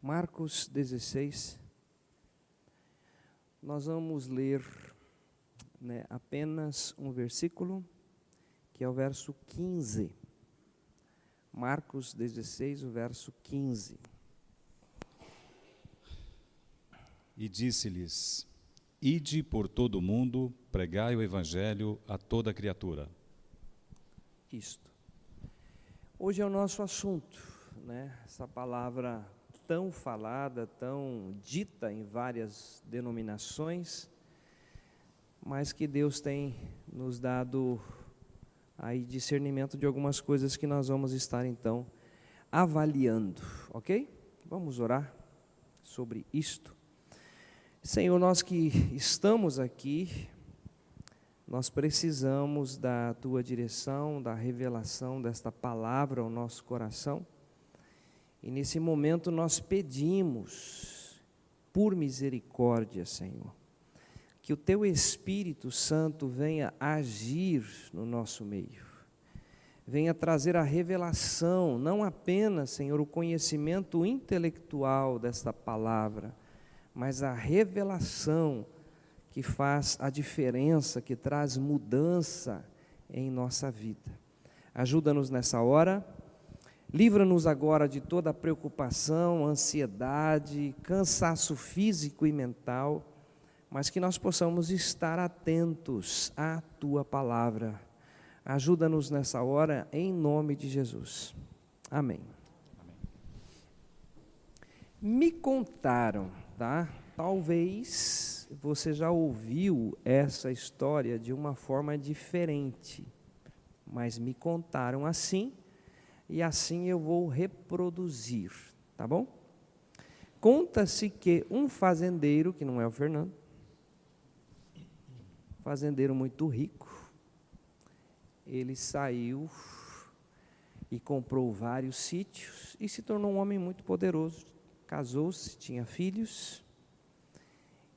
Marcos 16, nós vamos ler apenas um versículo, que é o verso 15. Marcos 16, o verso 15. E disse-lhes: Ide por todo o mundo, pregai o evangelho a toda criatura. Isto. Hoje é o nosso assunto, essa palavra tão falada, tão dita em várias denominações, mas que Deus tem nos dado aí discernimento de algumas coisas que nós vamos estar então avaliando, ok? Vamos orar sobre isto. Senhor, nós que estamos aqui, nós precisamos da Tua direção, da revelação desta palavra ao nosso coração. E nesse momento nós pedimos, por misericórdia, Senhor, que o Teu Espírito Santo venha agir no nosso meio. Venha trazer a revelação, não apenas, Senhor, o conhecimento intelectual desta palavra, mas a revelação que faz a diferença, que traz mudança em nossa vida. Ajuda-nos nessa hora. Livra-nos agora de toda preocupação, ansiedade, cansaço físico e mental, mas que nós possamos estar atentos à Tua palavra. Ajuda-nos nessa hora, em nome de Jesus. Amém. Me contaram, talvez você já ouviu essa história de uma forma diferente, mas me contaram assim, e assim eu vou reproduzir, tá bom? Conta-se que um fazendeiro, que não é o Fernando, fazendeiro muito rico, ele saiu e comprou vários sítios e se tornou um homem muito poderoso. Casou-se, tinha filhos,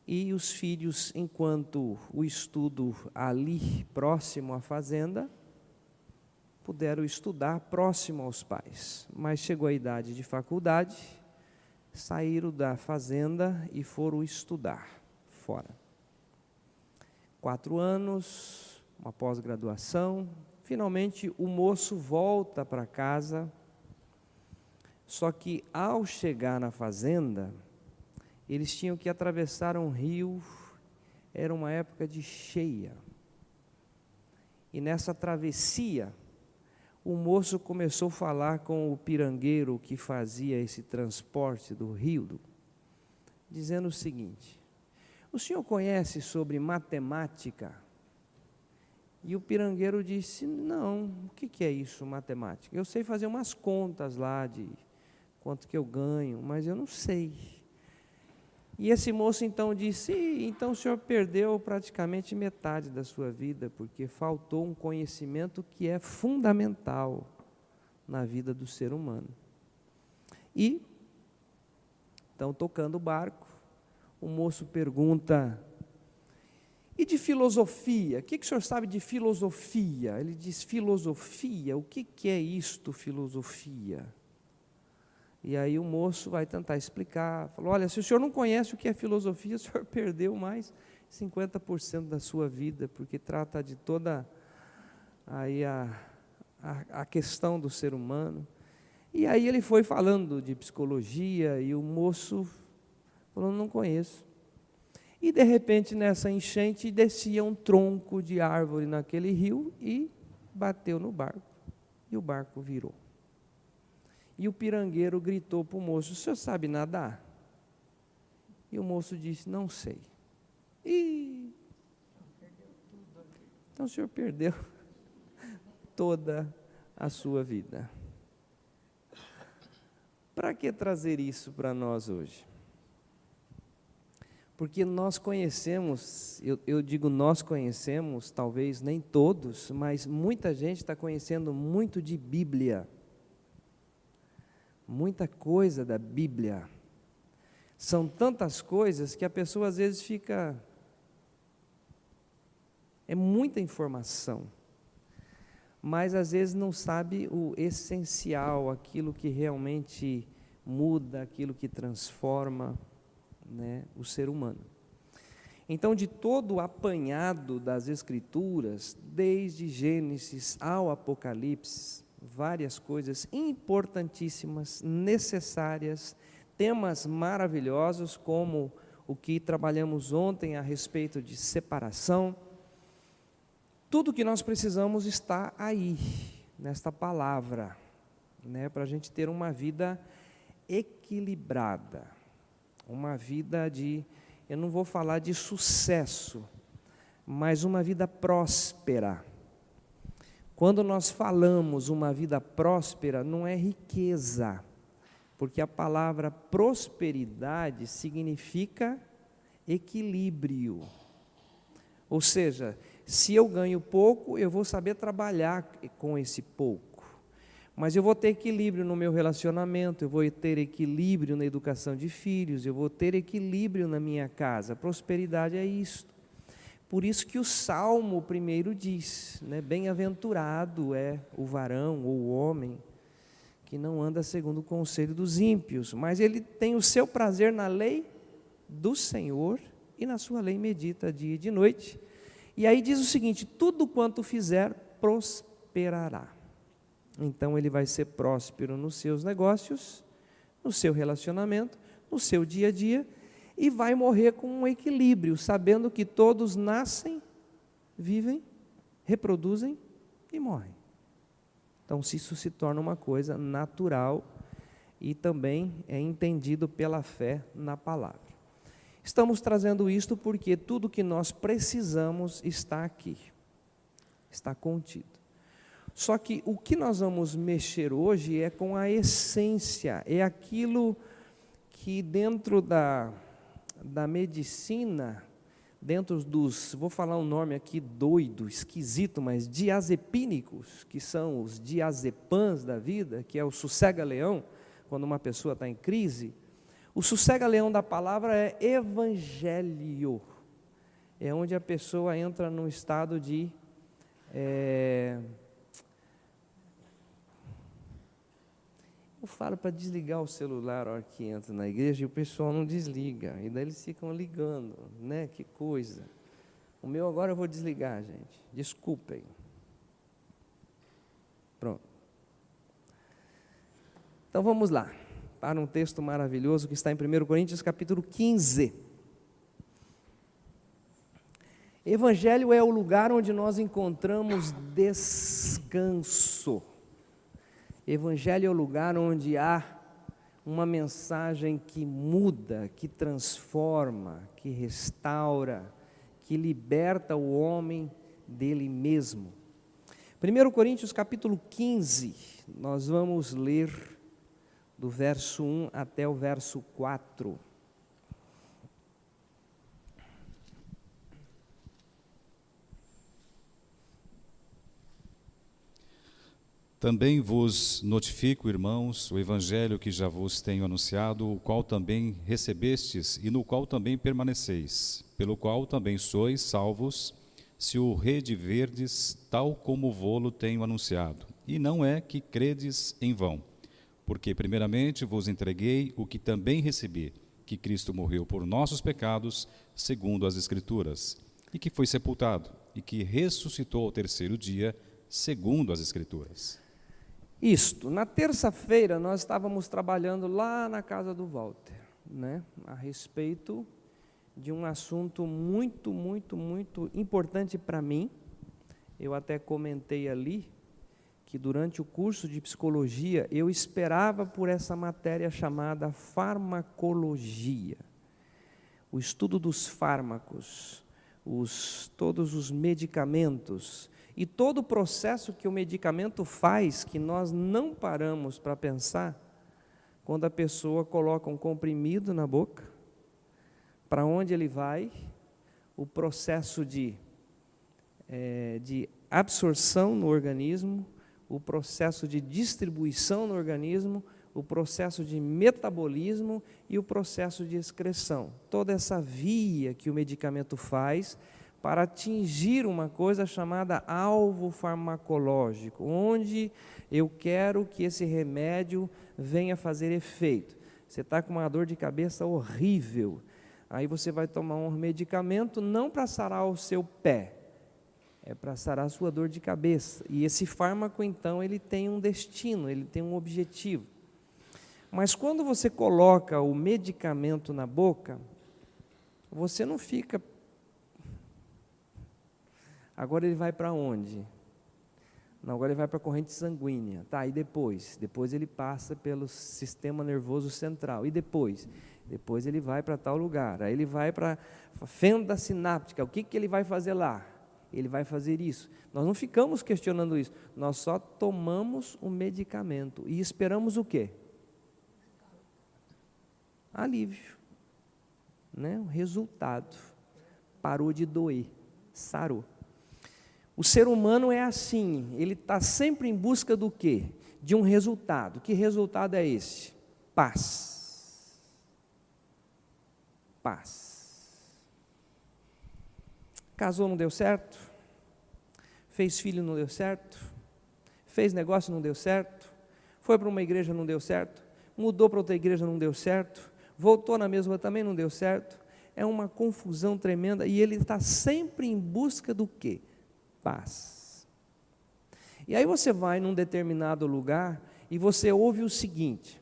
e os filhos, enquanto o estudo ali próximo à fazenda, puderam estudar próximo aos pais, mas chegou a idade de faculdade, saíram da fazenda e foram estudar fora. 4 anos, uma pós-graduação, finalmente o moço volta para casa, só que ao chegar na fazenda, eles tinham que atravessar um rio, era uma época de cheia, e nessa travessia, o moço começou a falar com o pirangueiro que fazia esse transporte do rio, dizendo o seguinte: o senhor conhece sobre matemática? E o pirangueiro disse: não, o que é isso, matemática? Eu sei fazer umas contas lá de quanto que eu ganho, mas eu não sei. E esse moço então disse: então o senhor perdeu praticamente metade da sua vida, porque faltou um conhecimento que é fundamental na vida do ser humano. E, então, tocando o barco, o moço pergunta: e de filosofia? O que o senhor sabe de filosofia? Ele diz: filosofia? O que é isto, filosofia? E aí o moço vai tentar explicar, falou: olha, se o senhor não conhece o que é filosofia, o senhor perdeu mais 50% da sua vida, porque trata de toda aí a questão do ser humano. E aí ele foi falando de psicologia, e o moço falou: não conheço. E de repente nessa enchente descia um tronco de árvore naquele rio e bateu no barco, e o barco virou. E o pirangueiro gritou para o moço: o senhor sabe nadar? E o moço disse: não sei. Então o senhor perdeu toda a sua vida. Para que trazer isso para nós hoje? Porque nós conhecemos, eu digo nós conhecemos, talvez nem todos, mas muita gente está conhecendo muito de Bíblia. Muita coisa da Bíblia. São tantas coisas que a pessoa às vezes fica... É muita informação. Mas às vezes não sabe o essencial, aquilo que realmente muda, aquilo que transforma, né, o ser humano. Então, de todo o apanhado das Escrituras, desde Gênesis ao Apocalipse, várias coisas importantíssimas, necessárias, temas maravilhosos, como o que trabalhamos ontem a respeito de separação. Tudo que nós precisamos está aí, nesta palavra, né, para a gente ter uma vida equilibrada, uma vida de, eu não vou falar de sucesso, mas uma vida próspera. Quando nós falamos uma vida próspera, não é riqueza, porque a palavra prosperidade significa equilíbrio. Ou seja, se eu ganho pouco, eu vou saber trabalhar com esse pouco. Mas eu vou ter equilíbrio no meu relacionamento, eu vou ter equilíbrio na educação de filhos, eu vou ter equilíbrio na minha casa. Prosperidade é isto. Por isso que o Salmo primeiro diz, né, bem-aventurado é o varão ou o homem que não anda segundo o conselho dos ímpios, mas ele tem o seu prazer na lei do Senhor e na sua lei medita dia e de noite. E aí diz o seguinte: tudo quanto fizer prosperará. Então ele vai ser próspero nos seus negócios, no seu relacionamento, no seu dia a dia, e vai morrer com um equilíbrio, sabendo que todos nascem, vivem, reproduzem e morrem. Então isso se torna uma coisa natural e também é entendido pela fé na palavra. Estamos trazendo isto porque tudo que nós precisamos está aqui, está contido. Só que o que nós vamos mexer hoje é com a essência, é aquilo que dentro da medicina, dentro dos, vou falar um nome aqui doido, esquisito, mas diazepínicos, que são os diazepams da vida, que é o sossega-leão, quando uma pessoa está em crise. O sossega-leão da palavra é evangelho, é onde a pessoa entra num estado de eu falo para desligar o celular a hora que entra na igreja e o pessoal não desliga, e daí eles ficam ligando, né? Que coisa. O meu agora eu vou desligar, gente, desculpem. Pronto. Então vamos lá, para um texto maravilhoso que está em 1 Coríntios capítulo 15. Evangelho é o lugar onde nós encontramos descanso. Evangelho é o lugar onde há uma mensagem que muda, que transforma, que restaura, que liberta o homem dele mesmo. 1 Coríntios capítulo 15, nós vamos ler do verso 1 até o verso 4. Também vos notifico, irmãos, o evangelho que já vos tenho anunciado, o qual também recebestes e no qual também permaneceis, pelo qual também sois salvos, se o rediverdes, tal como vô-lo tenho anunciado. E não é que credes em vão, porque primeiramente vos entreguei o que também recebi, que Cristo morreu por nossos pecados, segundo as Escrituras, e que foi sepultado, e que ressuscitou ao terceiro dia, segundo as Escrituras. Isto, na terça-feira nós estávamos trabalhando lá na casa do Walter, né, a respeito de um assunto muito, muito, muito importante para mim. Eu até comentei ali que durante o curso de psicologia eu esperava por essa matéria chamada farmacologia, o estudo dos fármacos, todos os medicamentos, e todo o processo que o medicamento faz, que nós não paramos para pensar, quando a pessoa coloca um comprimido na boca, para onde ele vai, o processo de absorção no organismo, o processo de distribuição no organismo, o processo de metabolismo e o processo de excreção. Toda essa via que o medicamento faz para atingir uma coisa chamada alvo farmacológico, onde eu quero que esse remédio venha fazer efeito. Você está com uma dor de cabeça horrível. Aí você vai tomar um medicamento não para sarar o seu pé, é para sarar a sua dor de cabeça. E esse fármaco, então, ele tem um destino, ele tem um objetivo. Mas quando você coloca o medicamento na boca, você não fica... Agora ele vai para onde? Não, agora ele vai para a corrente sanguínea. Tá, e depois? Depois ele passa pelo sistema nervoso central. E depois? Depois ele vai para tal lugar. Aí ele vai para a fenda sináptica. O que ele vai fazer lá? Ele vai fazer isso. Nós não ficamos questionando isso. Nós só tomamos o medicamento. E esperamos o quê? Alívio. Né? O resultado. Parou de doer. Sarou. O ser humano é assim, ele está sempre em busca do quê? De um resultado. Que resultado é esse? Paz. Paz. Casou, não deu certo? Fez filho, não deu certo? Fez negócio, não deu certo? Foi para uma igreja, não deu certo? Mudou para outra igreja, não deu certo? Voltou na mesma, também não deu certo? É uma confusão tremenda e ele está sempre em busca do quê? Paz. E aí você vai num determinado lugar e você ouve o seguinte,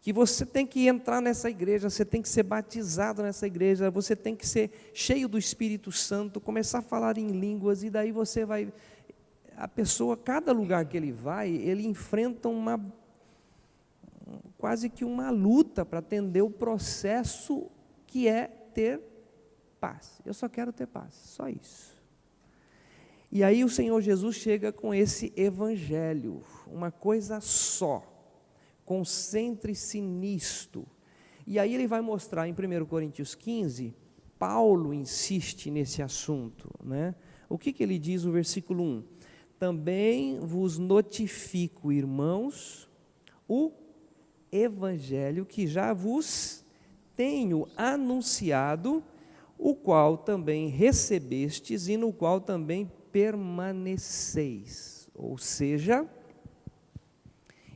que você tem que entrar nessa igreja, você tem que ser batizado nessa igreja, você tem que ser cheio do Espírito Santo, começar a falar em línguas, e daí você vai... A pessoa, cada lugar que ele vai, ele enfrenta quase que uma luta para atender o processo que é ter paz. Eu só quero ter paz, só isso. E aí o Senhor Jesus chega com esse evangelho, uma coisa só, concentre-se nisto. E aí ele vai mostrar em 1 Coríntios 15, Paulo insiste nesse assunto, né? O que ele diz no versículo 1? Também vos notifico, irmãos, o evangelho que já vos tenho anunciado, o qual também recebestes e no qual também permaneceis. Ou seja,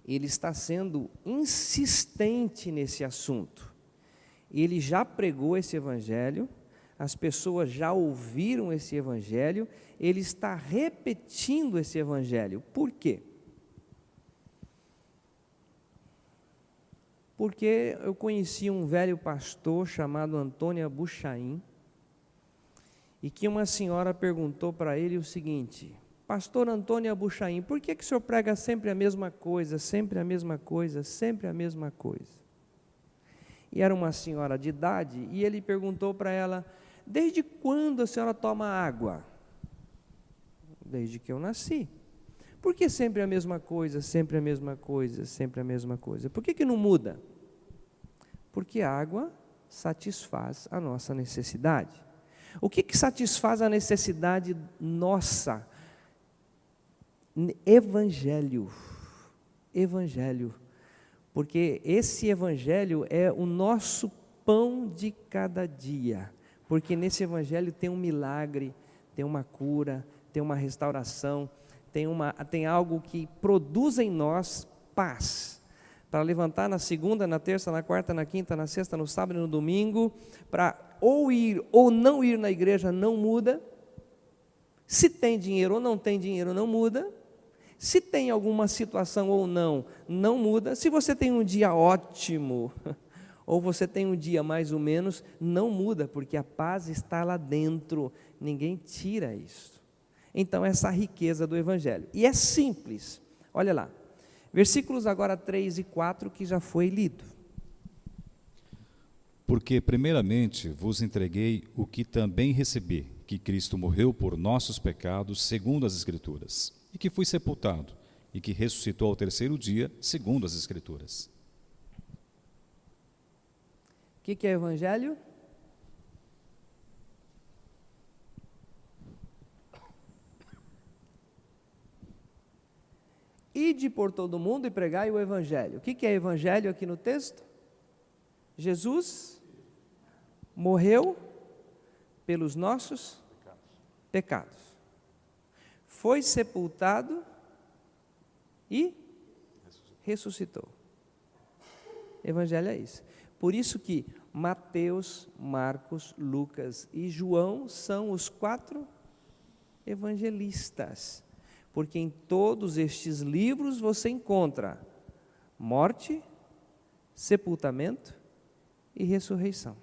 ele está sendo insistente nesse assunto. Ele já pregou esse evangelho, as pessoas já ouviram esse evangelho, ele está repetindo esse evangelho. Por quê? Porque eu conheci um velho pastor chamado Antônio Abuchaim, e que uma senhora perguntou para ele o seguinte: pastor Antônio Abuchaim, por que o senhor prega sempre a mesma coisa, sempre a mesma coisa, sempre a mesma coisa? E era uma senhora de idade, e ele perguntou para ela: desde quando a senhora toma água? Desde que eu nasci. Por que sempre a mesma coisa, sempre a mesma coisa, sempre a mesma coisa? Por que não muda? Porque a água satisfaz a nossa necessidade. O que satisfaz a necessidade nossa? Evangelho. Evangelho. Porque esse evangelho é o nosso pão de cada dia. Porque nesse evangelho tem um milagre, tem uma cura, tem uma restauração, tem algo que produz em nós paz. Para levantar na segunda, na terça, na quarta, na quinta, na sexta, no sábado e no domingo, para ou ir ou não ir na igreja, não muda. Se tem dinheiro ou não tem dinheiro, não muda. Se tem alguma situação ou não, não muda. Se você tem um dia ótimo, ou você tem um dia mais ou menos, não muda, porque a paz está lá dentro, ninguém tira isso. Então, essa riqueza do Evangelho. E é simples, olha lá. Versículos agora 3 e 4 que já foi lido. Porque primeiramente vos entreguei o que também recebi, que Cristo morreu por nossos pecados, segundo as Escrituras, e que foi sepultado, e que ressuscitou ao terceiro dia, segundo as Escrituras. O que é Evangelho? Ide por todo mundo e pregai o Evangelho. O que é Evangelho aqui no texto? Jesus morreu pelos nossos pecados. Foi sepultado e ressuscitou. Evangelho é isso. Por isso que Mateus, Marcos, Lucas e João são os 4 evangelistas. Porque em todos estes livros você encontra morte, sepultamento e ressurreição.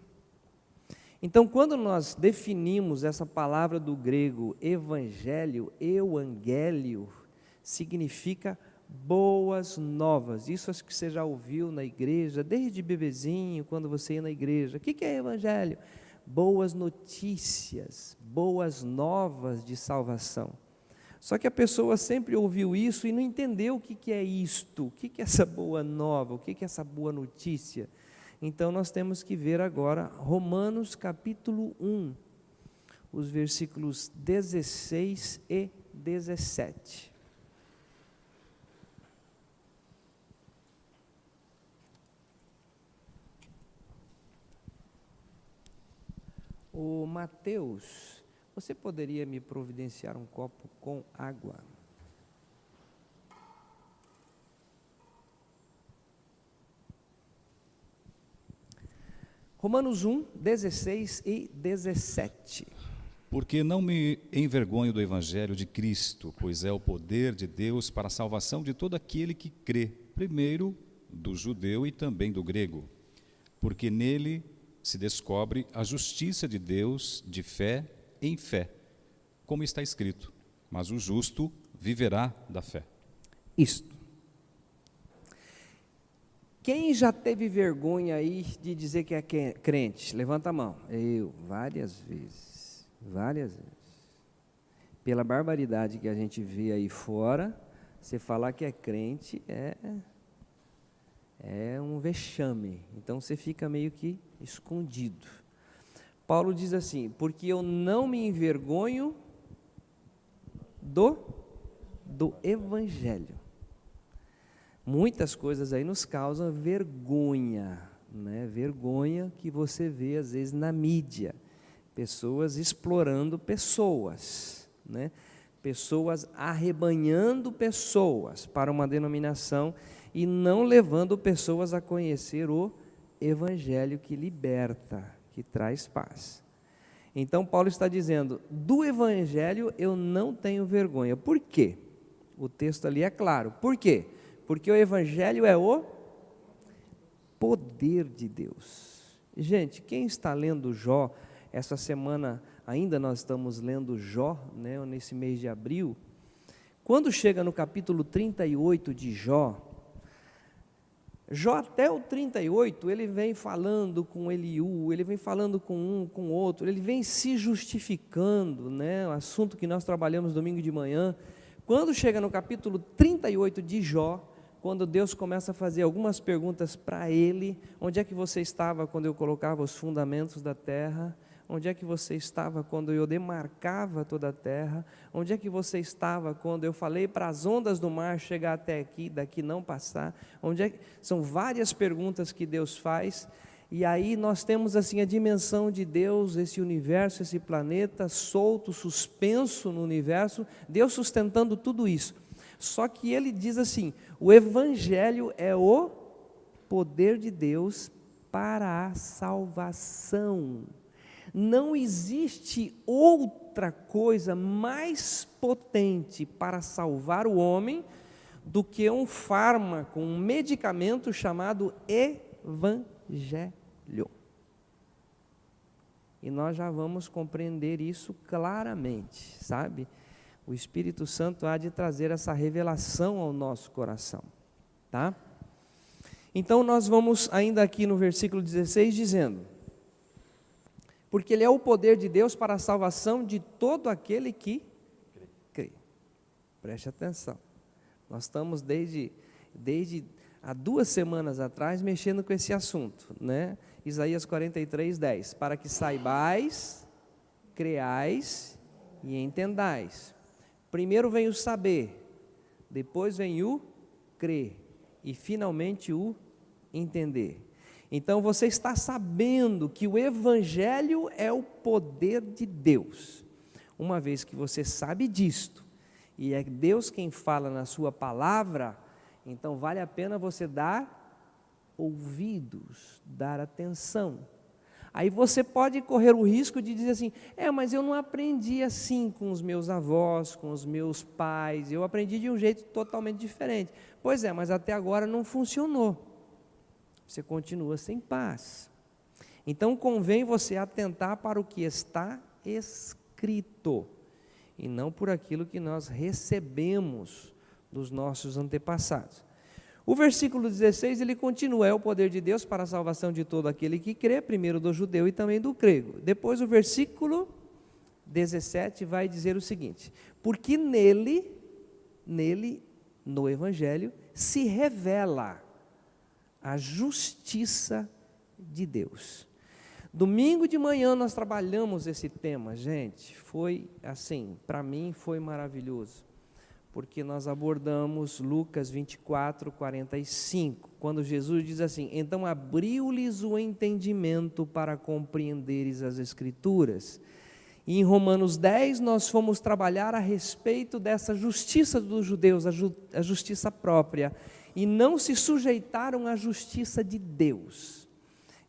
Então, quando nós definimos essa palavra do grego evangelho, euangélio, significa boas novas. Isso acho que você já ouviu na igreja, desde bebezinho, quando você ia na igreja. O que é evangelho? Boas notícias, boas novas de salvação. Só que a pessoa sempre ouviu isso e não entendeu o que é isto, o que é essa boa nova, o que é essa boa notícia. Então nós temos que ver agora Romanos capítulo 1, os versículos 16 e 17. Ô Mateus, você poderia me providenciar um copo com água? Romanos 1, 16 e 17. Porque não me envergonho do evangelho de Cristo, pois é o poder de Deus para a salvação de todo aquele que crê, primeiro do judeu e também do grego, porque nele se descobre a justiça de Deus de fé em fé, como está escrito, mas o justo viverá da fé. Isto. Quem já teve vergonha aí de dizer que é crente? Levanta a mão. Eu, várias vezes. Pela barbaridade que a gente vê aí fora, você falar que é crente é um vexame. Então você fica meio que escondido. Paulo diz assim, porque eu não me envergonho do evangelho. Muitas coisas aí nos causam vergonha, né? Vergonha que você vê às vezes na mídia, pessoas explorando pessoas, né? Pessoas arrebanhando pessoas para uma denominação e não levando pessoas a conhecer o evangelho que liberta, que traz paz. Então Paulo está dizendo, do evangelho eu não tenho vergonha. Por quê? O texto ali é claro. Por quê? Porque o evangelho é o poder de Deus. Gente, quem está lendo Jó, essa semana ainda nós estamos lendo Jó, né, nesse mês de abril, quando chega no capítulo 38 de Jó até o 38, ele vem falando com Eliú, ele vem falando com um, com outro, ele vem se justificando, né, o assunto que nós trabalhamos domingo de manhã. Quando chega no capítulo 38 de Jó, quando Deus começa a fazer algumas perguntas para ele, onde é que você estava quando eu colocava os fundamentos da terra? Onde é que você estava quando eu demarcava toda a terra? Onde é que você estava quando eu falei para as ondas do mar chegar até aqui, daqui não passar? São várias perguntas que Deus faz, e aí nós temos assim a dimensão de Deus, esse universo, esse planeta solto, suspenso no universo, Deus sustentando tudo isso. Só que ele diz assim, o evangelho é o poder de Deus para a salvação. Não existe outra coisa mais potente para salvar o homem do que um fármaco, um medicamento chamado evangelho. E nós já vamos compreender isso claramente, sabe? O Espírito Santo há de trazer essa revelação ao nosso coração, tá? Então nós vamos ainda aqui no versículo 16 dizendo, porque ele é o poder de Deus para a salvação de todo aquele que crê. Preste atenção, nós estamos desde há 2 semanas atrás mexendo com esse assunto, né? Isaías 43, 10, para que saibais, creais e entendais. Primeiro vem o saber, depois vem o crer e finalmente o entender. Então você está sabendo que o evangelho é o poder de Deus. Uma vez que você sabe disto, e é Deus quem fala na sua palavra, então vale a pena você dar ouvidos, dar atenção. Aí você pode correr o risco de dizer assim, mas eu não aprendi assim com os meus avós, com os meus pais, eu aprendi de um jeito totalmente diferente. Pois é, mas até agora não funcionou. Você continua sem paz. Então convém você atentar para o que está escrito, e não por aquilo que nós recebemos dos nossos antepassados. O versículo 16, ele continua, é o poder de Deus para a salvação de todo aquele que crê, primeiro do judeu e também do grego. Depois o versículo 17 vai dizer o seguinte, porque nele, no Evangelho, se revela a justiça de Deus. Domingo de manhã nós trabalhamos esse tema, gente, foi assim, para mim foi maravilhoso. Porque nós abordamos Lucas 24, 45, quando Jesus diz assim, então abriu-lhes o entendimento para compreenderes as Escrituras. E em Romanos 10 nós fomos trabalhar a respeito dessa justiça dos judeus, a justiça própria, e não se sujeitaram à justiça de Deus.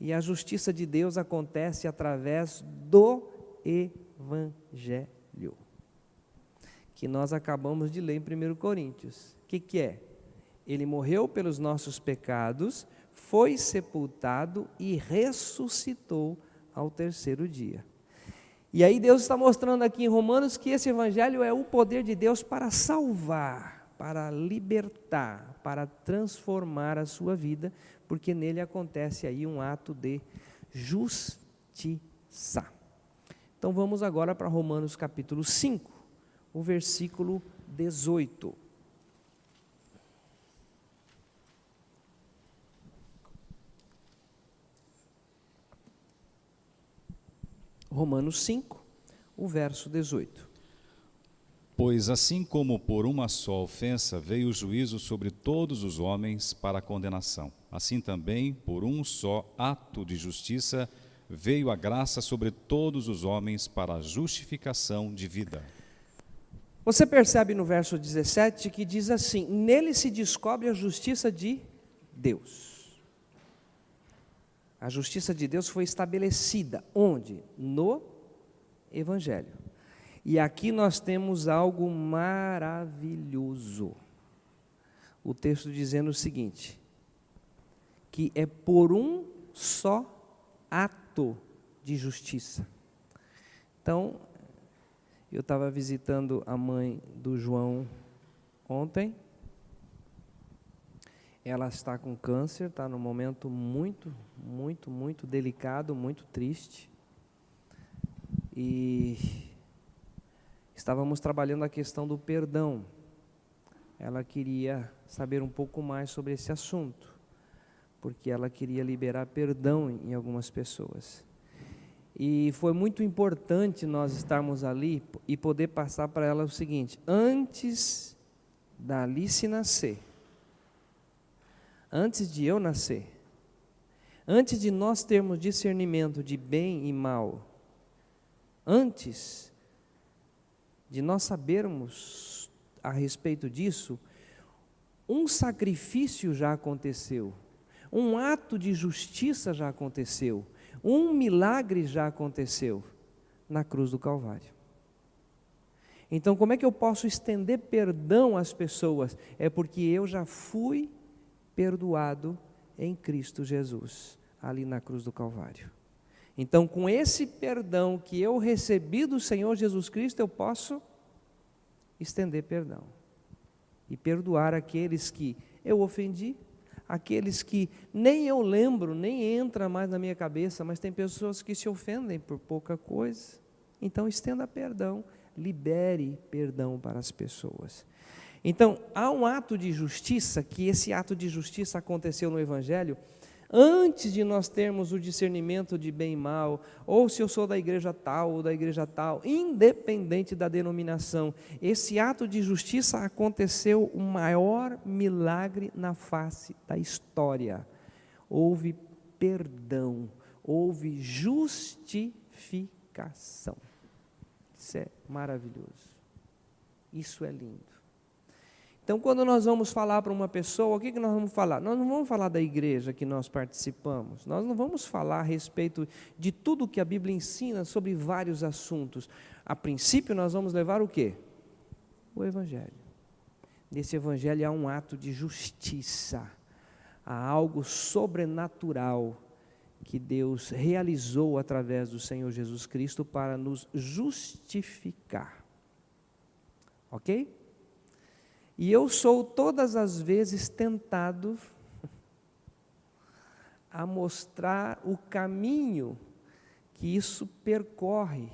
E a justiça de Deus acontece através do Evangelho, que nós acabamos de ler em 1 Coríntios. O que é? Ele morreu pelos nossos pecados, foi sepultado e ressuscitou ao terceiro dia. E aí Deus está mostrando aqui em Romanos que esse Evangelho é o poder de Deus para salvar, para libertar, para transformar a sua vida, porque nele acontece aí um ato de justiça. Então vamos agora para Romanos capítulo 5. O versículo 18. Romanos 5, o verso 18. Pois assim como por uma só ofensa veio o juízo sobre todos os homens para a condenação, assim também por um só ato de justiça veio a graça sobre todos os homens para a justificação de vida. Você percebe no verso 17 que diz assim, nele se descobre a justiça de Deus. A justiça de Deus foi estabelecida, onde? No Evangelho. E aqui nós temos algo maravilhoso. O texto dizendo o seguinte, que é por um só ato de justiça. Então, eu estava visitando a mãe do João ontem. Ela está com câncer, está num momento muito delicado, muito triste. E estávamos trabalhando a questão do perdão. Ela queria saber um pouco mais sobre esse assunto, porque ela queria liberar perdão em algumas pessoas. E foi muito importante nós estarmos ali e poder passar para ela o seguinte, antes da Alice nascer, antes de eu nascer, antes de nós termos discernimento de bem e mal, antes de nós sabermos a respeito disso, um sacrifício já aconteceu, um ato de justiça já aconteceu, um milagre já aconteceu na cruz do Calvário. Então, como é que eu posso estender perdão às pessoas? É porque eu já fui perdoado em Cristo Jesus, ali na cruz do Calvário. Então, com esse perdão que eu recebi do Senhor Jesus Cristo, eu posso estender perdão e perdoar aqueles que eu ofendi, aqueles que nem eu lembro, nem entra mais na minha cabeça, mas tem pessoas que se ofendem por pouca coisa. Então, estenda perdão, libere perdão para as pessoas. Então, há um ato de justiça, que esse ato de justiça aconteceu no Evangelho, antes de nós termos o discernimento de bem e mal, ou se eu sou da igreja tal ou da igreja tal, independente da denominação, esse ato de justiça aconteceu o maior milagre na face da história. Houve perdão, houve justificação. Isso é maravilhoso. Isso é lindo. Então, quando nós vamos falar para uma pessoa, o que nós vamos falar? Nós não vamos falar da igreja que nós participamos, nós não vamos falar a respeito de tudo que a Bíblia ensina sobre vários assuntos. A princípio, nós vamos levar o quê? O Evangelho. Nesse Evangelho há um ato de justiça, há algo sobrenatural que Deus realizou através do Senhor Jesus Cristo para nos justificar. Ok? E eu sou todas as vezes tentado a mostrar o caminho que isso percorre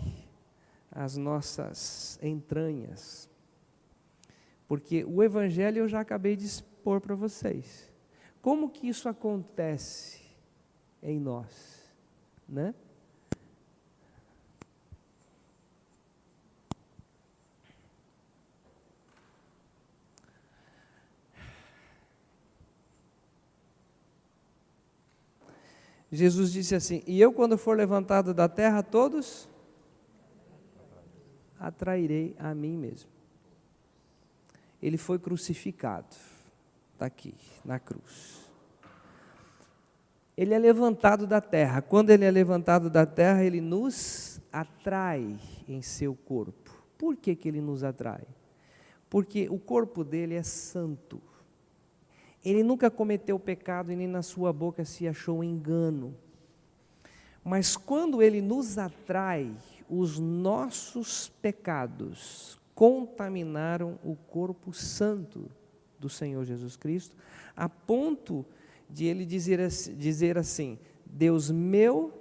as nossas entranhas. Porque o Evangelho eu já acabei de expor para vocês. Como que isso acontece em nós, né? Jesus disse assim: e eu, quando for levantado da terra, todos atrairei a mim mesmo. Ele foi crucificado, está aqui, na cruz. Ele é levantado da terra. Quando ele é levantado da terra, ele nos atrai em seu corpo. Por que ele nos atrai? Porque o corpo dele é santo. Ele nunca cometeu pecado e nem na sua boca se achou engano. Mas quando ele nos atrai, os nossos pecados contaminaram o corpo santo do Senhor Jesus Cristo, a ponto de ele dizer assim: Deus meu,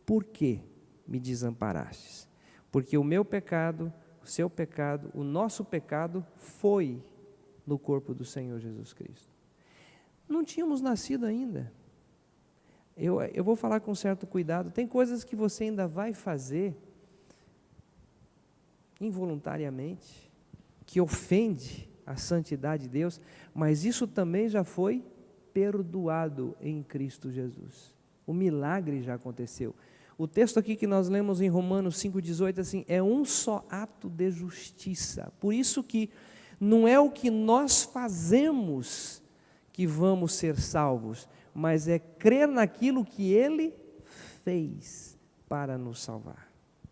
por que me desamparastes? Porque o meu pecado, o seu pecado, o nosso pecado foi no corpo do Senhor Jesus Cristo. Não tínhamos nascido ainda. Eu vou falar com certo cuidado. Tem coisas que você ainda vai fazer involuntariamente, que ofende a santidade de Deus, mas isso também já foi perdoado em Cristo Jesus. O milagre já aconteceu. O texto aqui que nós lemos em Romanos 5,18, assim, é um só ato de justiça. Por isso que não é o que nós fazemos que vamos ser salvos, mas é crer naquilo que Ele fez para nos salvar.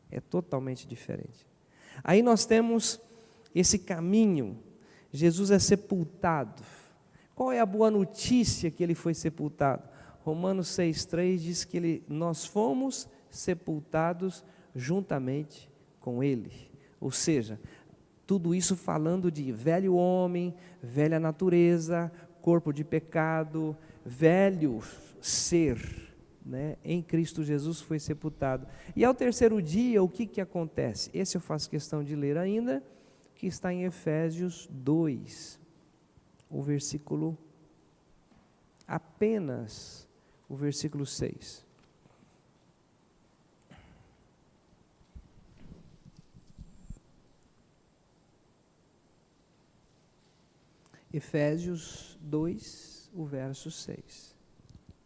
É totalmente diferente. Aí nós temos esse caminho. Jesus é sepultado. Qual é a boa notícia que Ele foi sepultado? Romanos 6,3 diz que nós fomos sepultados juntamente com Ele. Ou seja, tudo isso falando de velho homem, velha natureza, corpo de pecado, velho ser, né? Em Cristo Jesus foi sepultado. E ao terceiro dia, o que acontece? Esse eu faço questão de ler ainda, que está em Efésios 2, o versículo, apenas o versículo 6. Efésios 2, o verso 6.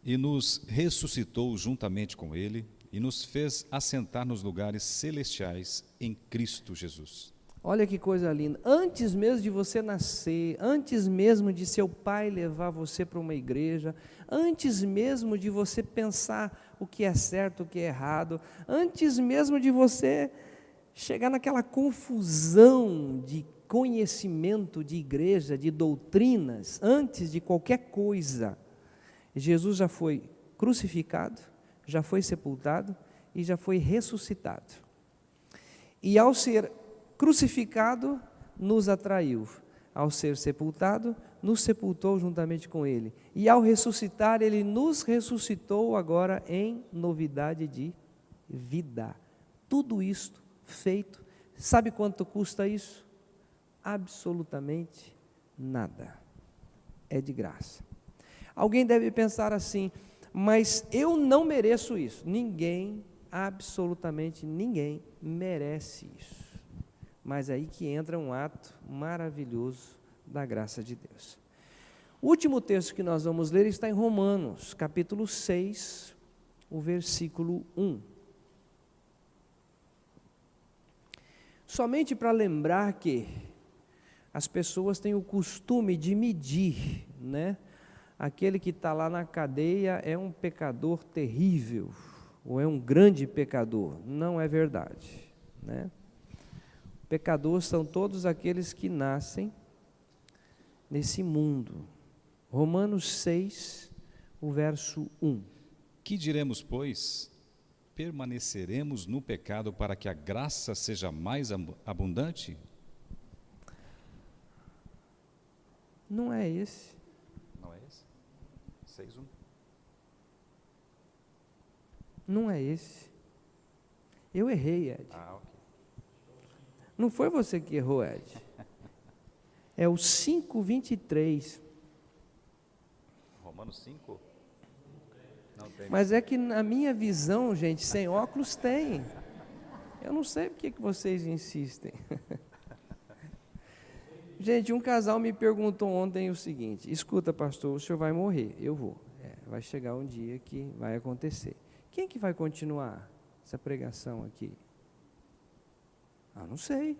E nos ressuscitou juntamente com Ele, e nos fez assentar nos lugares celestiais em Cristo Jesus. Olha que coisa linda. Antes mesmo de você nascer, antes mesmo de seu pai levar você para uma igreja, antes mesmo de você pensar o que é certo, o que é errado, antes mesmo de você chegar naquela confusão de conhecimento de igreja, de doutrinas, antes de qualquer coisa, Jesus já foi crucificado, já foi sepultado e já foi ressuscitado. E ao ser crucificado, nos atraiu. Ao ser sepultado, nos sepultou juntamente com Ele. E ao ressuscitar, Ele nos ressuscitou agora em novidade de vida. Tudo isto feito. Sabe quanto custa isso? Absolutamente nada. É de graça. Alguém deve pensar assim: mas eu não mereço isso. Ninguém, absolutamente ninguém, merece isso. Mas aí que entra um ato maravilhoso da graça de Deus. O último texto que nós vamos ler está em Romanos, capítulo 6, o versículo 1. Somente para lembrar que As pessoas têm o costume de medir, né? Aquele que está lá na cadeia é um pecador terrível, ou é um grande pecador. Não é verdade, né? Pecadores são todos aqueles que nascem nesse mundo. Romanos 6, o verso 1. Que diremos, pois? Permaneceremos no pecado para que a graça seja mais abundante? Não é esse. Não é esse? 6:1. Não é esse. Eu errei, Ed. Ok. Não foi você que errou, Ed. É o 5:23. Romanos 5? Não tem. Mas é que na minha visão, gente, sem óculos tem. Eu não sei por que vocês insistem. Gente, um casal me perguntou ontem o seguinte: escuta, pastor, o senhor vai morrer. Eu vou. Vai chegar um dia que vai acontecer. Quem que vai continuar essa pregação aqui? Não sei,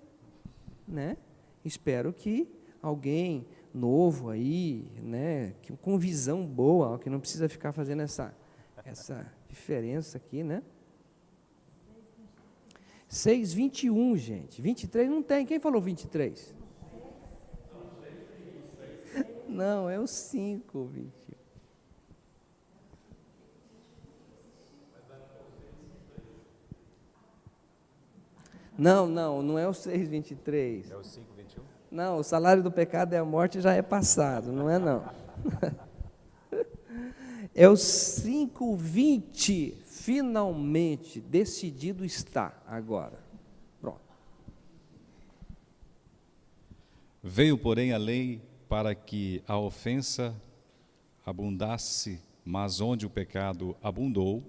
né? Espero que alguém novo aí, né, com visão boa, que não precisa ficar fazendo essa diferença aqui, né? 6:21, gente. 23 não tem. Quem falou 23? Não, é o 5:21. Não é o 6:23. É o 5:21? Não, o salário do pecado é a morte, já é passado, não é não. É o 5:20, finalmente, decidido está agora. Pronto. Veio, porém, a lei para que a ofensa abundasse, mas onde o pecado abundou,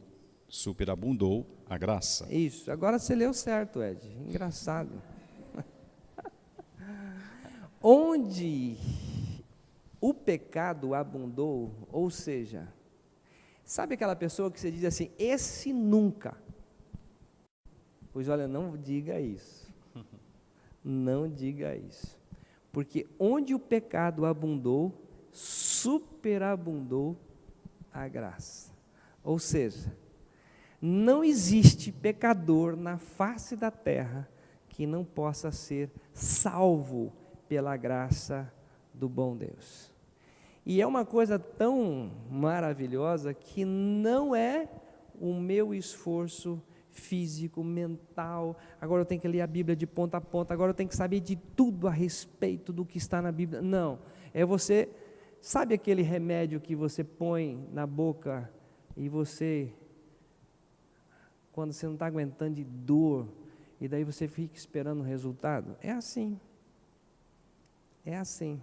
superabundou a graça. Isso, agora você leu certo, Ed, engraçado. Onde o pecado abundou, ou seja, sabe aquela pessoa que você diz assim, esse nunca? Pois olha, não diga isso. Não diga isso. Porque onde o pecado abundou, superabundou a graça. Ou seja, não existe pecador na face da terra que não possa ser salvo pela graça do bom Deus. E é uma coisa tão maravilhosa que não é o meu esforço físico, mental, agora eu tenho que ler a Bíblia de ponta a ponta, agora eu tenho que saber de tudo a respeito do que está na Bíblia. Não, é você, sabe aquele remédio que você põe na boca e você, quando você não está aguentando de dor, e daí você fica esperando o resultado? É assim. É assim.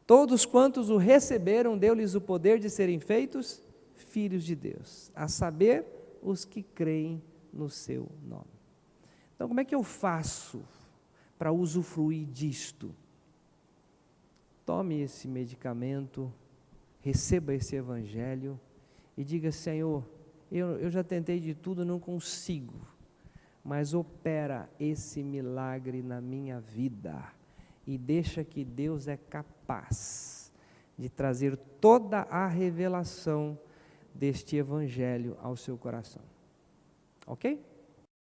Todos quantos o receberam, deu-lhes o poder de serem feitos filhos de Deus, a saber, os que creem no seu nome. Então, como é que eu faço para usufruir disto? Tome esse medicamento, receba esse evangelho e diga, Senhor, eu já tentei de tudo, não consigo, mas opera esse milagre na minha vida e deixa que Deus é capaz de trazer toda a revelação deste evangelho ao seu coração. Ok?